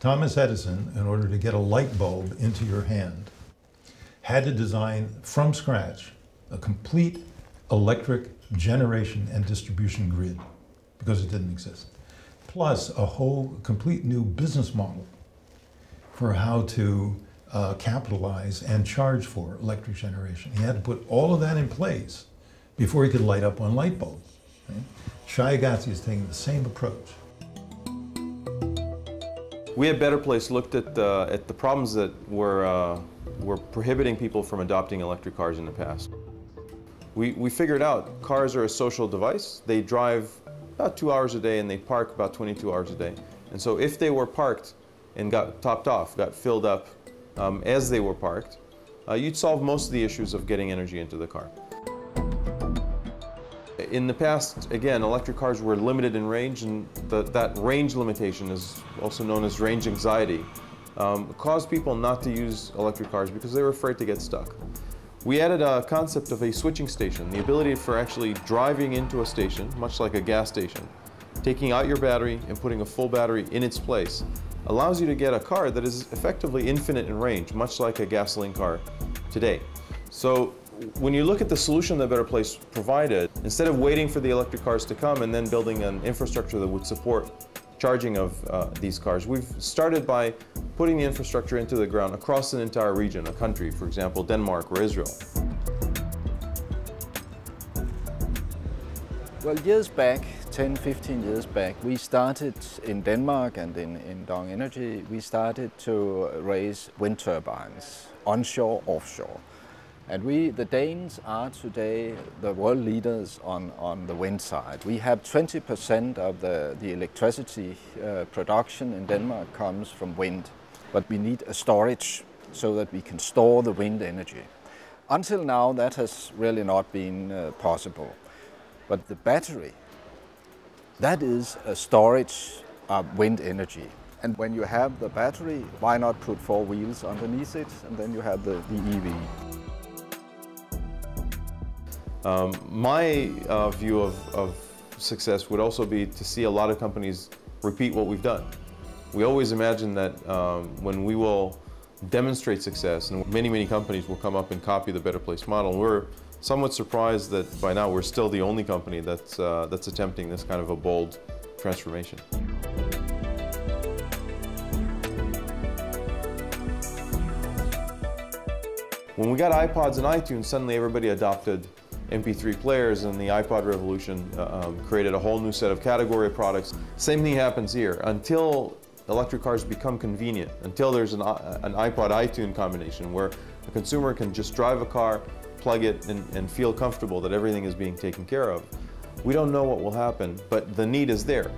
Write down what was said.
Thomas Edison, in order to get a light bulb into your hand, had to design from scratch a complete electric generation and distribution grid, because it didn't exist. Plus a whole complete new business model for how to capitalize and charge for electric generation. He had to put all of that in place before he could light up one light bulb. Right? Shai Agassi is taking the same approach. We at Better Place looked at the problems that were prohibiting people from adopting electric cars in the past. We figured out cars are a social device. They drive about 2 hours a day and they park about 22 hours a day. And so if they were parked and got topped off, got filled up as they were parked, you'd solve most of the issues of getting energy into the car. In the past, again, electric cars were limited in range, and that range limitation is also known as range anxiety. Caused people not to use electric cars because they were afraid to get stuck. We added a concept of a switching station, the ability for actually driving into a station, much like a gas station, taking out your battery and putting a full battery in its place, allows you to get a car that is effectively infinite in range, much like a gasoline car today. So when you look at the solution that Better Place provided, instead of waiting for the electric cars to come and then building an infrastructure that would support charging of these cars, we've started by putting the infrastructure into the ground across an entire region, a country, for example, Denmark or Israel. Well, years back, 10, 15 years back, we started in Denmark and in Dong Energy, we started to raise wind turbines, onshore, offshore. And the Danes are today the world leaders on the wind side. We have 20% of the electricity production in Denmark comes from wind. But we need a storage so that we can store the wind energy. Until now, that has really not been possible. But the battery, that is a storage of wind energy. And when you have the battery, why not put 4 wheels underneath it, and then you have the EV. My view of success would also be to see a lot of companies repeat what we've done. We always imagine that when we will demonstrate success, and many companies will come up and copy the Better Place model. We're somewhat surprised that by now we're still the only company that's attempting this kind of a bold transformation. When we got iPods and iTunes, suddenly everybody adopted MP3 players, and the iPod revolution created a whole new set of category of products. Same thing happens here. Until electric cars become convenient, until there's an iPod-iTunes combination where a consumer can just drive a car, plug it, and feel comfortable that everything is being taken care of, we don't know what will happen, but the need is there.